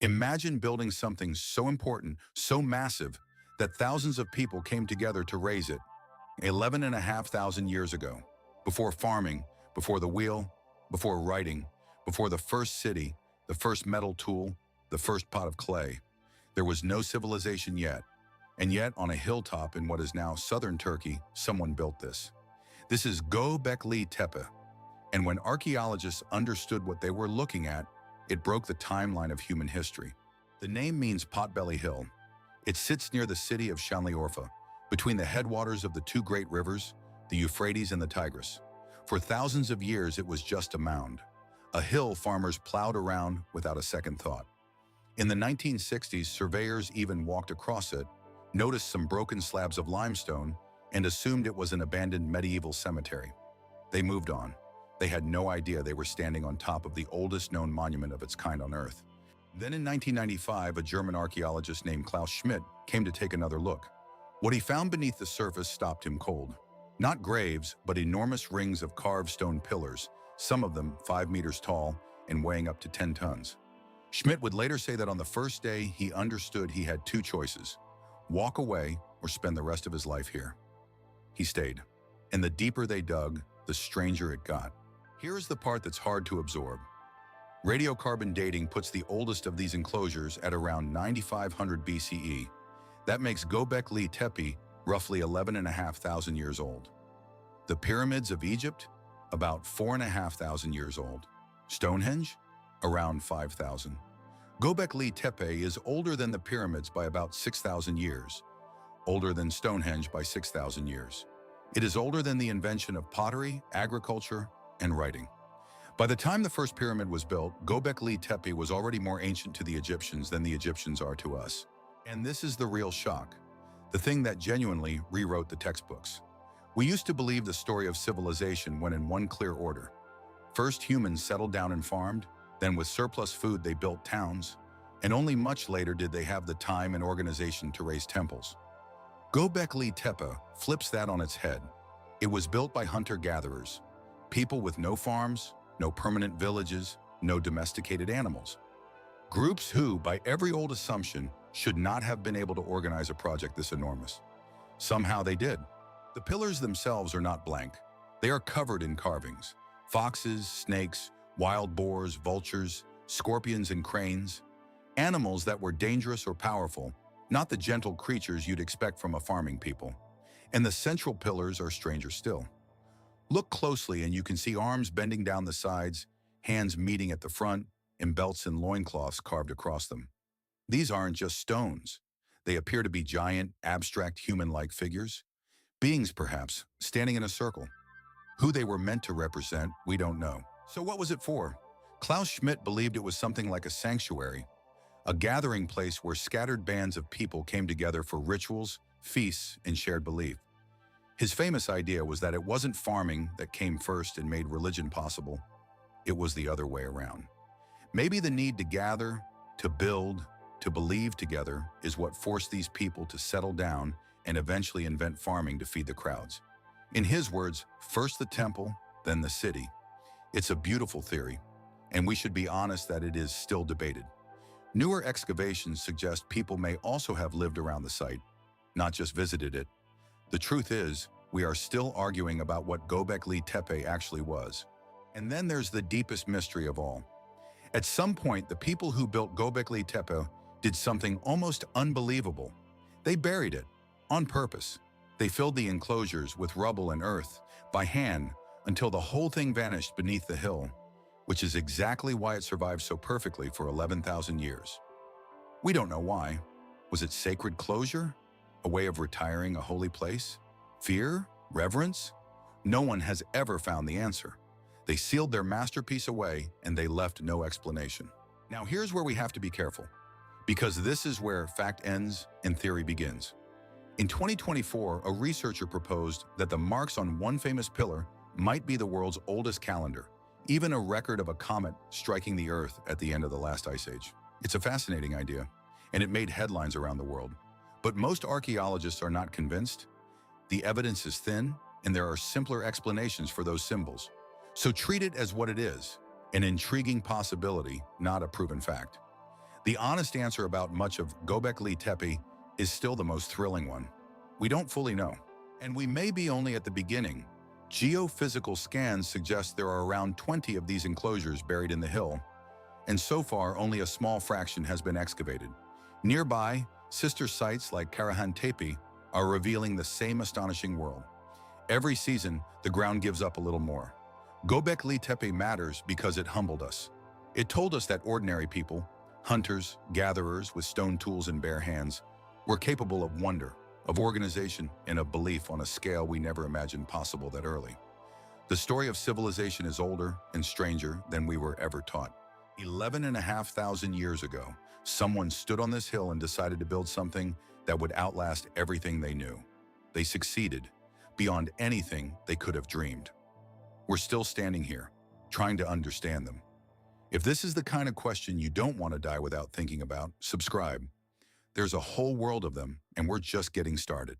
Imagine building something so important, so massive, that thousands of people came together to raise it 11,500 years ago. Before farming, before the wheel, before writing, before the first city, the first metal tool, the first pot of clay. There was no civilization yet. And yet, on a hilltop in what is now southern Turkey, someone built this. This is Göbekli Tepe. And when archaeologists understood what they were looking at, it broke the timeline of human history. The name means Potbelly Hill. It sits near the city of Şanlıurfa, between the headwaters of the two great rivers, the Euphrates and the Tigris. For thousands of years, it was just a mound, a hill farmers plowed around without a second thought. In the 1960s, surveyors even walked across it, noticed some broken slabs of limestone, and assumed it was an abandoned medieval cemetery. They moved on. They had no idea they were standing on top of the oldest known monument of its kind on Earth. Then in 1995, a German archaeologist named Klaus Schmidt came to take another look. What he found beneath the surface stopped him cold. Not graves, but enormous rings of carved stone pillars, some of them 5 meters tall and weighing up to 10 tons. Schmidt would later say that on the first day, he understood he had two choices: walk away or spend the rest of his life here. He stayed. And the deeper they dug, the stranger it got. Here's the part that's hard to absorb. Radiocarbon dating puts the oldest of these enclosures at around 9,500 BCE. That makes Göbekli Tepe roughly 11,500 years old. The pyramids of Egypt, about 4,500 years old. Stonehenge, around 5,000. Göbekli Tepe is older than the pyramids by about 6,000 years, older than Stonehenge by 6,000 years. It is older than the invention of pottery, agriculture, and writing. By the time the first pyramid was built, Göbekli Tepe was already more ancient to the Egyptians than the Egyptians are to us. And this is the real shock, the thing that genuinely rewrote the textbooks. We used to believe the story of civilization went in one clear order. First, humans settled down and farmed, then with surplus food they built towns, and only much later did they have the time and organization to raise temples. Göbekli Tepe flips that on its head. It was built by hunter-gatherers, people with no farms, no permanent villages, no domesticated animals. Groups who, by every old assumption, should not have been able to organize a project this enormous. Somehow they did. The pillars themselves are not blank. They are covered in carvings. Foxes, snakes, wild boars, vultures, scorpions, and cranes. Animals that were dangerous or powerful, not the gentle creatures you'd expect from a farming people. And the central pillars are stranger still. Look closely and you can see arms bending down the sides, hands meeting at the front, and belts and loincloths carved across them. These aren't just stones. They appear to be giant, abstract, human-like figures. Beings, perhaps, standing in a circle. Who they were meant to represent, we don't know. So what was it for? Klaus Schmidt believed it was something like a sanctuary, a gathering place where scattered bands of people came together for rituals, feasts, and shared belief. His famous idea was that it wasn't farming that came first and made religion possible. It was the other way around. Maybe the need to gather, to build, to believe together is what forced these people to settle down and eventually invent farming to feed the crowds. In his words, first the temple, then the city. It's a beautiful theory, and we should be honest that it is still debated. Newer excavations suggest people may also have lived around the site, not just visited it. The truth is, we are still arguing about what Göbekli Tepe actually was. And then there's the deepest mystery of all. At some point, the people who built Göbekli Tepe did something almost unbelievable. They buried it, on purpose. They filled the enclosures with rubble and earth, by hand, until the whole thing vanished beneath the hill, which is exactly why it survived so perfectly for 11,000 years. We don't know why. Was it sacred closure? A way of retiring a holy place? Fear? Reverence? No one has ever found the answer. They sealed their masterpiece away and they left no explanation. Now here's where we have to be careful, because this is where fact ends and theory begins. In 2024, a researcher proposed that the marks on one famous pillar might be the world's oldest calendar, even a record of a comet striking the Earth at the end of the last ice age. It's a fascinating idea, and it made headlines around the world. But most archaeologists are not convinced. The evidence is thin, and there are simpler explanations for those symbols. So treat it as what it is, an intriguing possibility, not a proven fact. The honest answer about much of Göbekli Tepe is still the most thrilling one. We don't fully know. And we may be only at the beginning. Geophysical scans suggest there are around 20 of these enclosures buried in the hill, and so far only a small fraction has been excavated. Nearby, sister sites like Karahan Tepe are revealing the same astonishing world. Every season, the ground gives up a little more. Göbekli Tepe matters because it humbled us. It told us that ordinary people, hunters, gatherers with stone tools and bare hands, were capable of wonder, of organization, and of belief on a scale we never imagined possible that early. The story of civilization is older and stranger than we were ever taught. 11,500 years ago, someone stood on this hill and decided to build something that would outlast everything they knew. They succeeded, beyond anything they could have dreamed. We're still standing here, trying to understand them. If this is the kind of question you don't want to die without thinking about, subscribe. There's a whole world of them, and we're just getting started.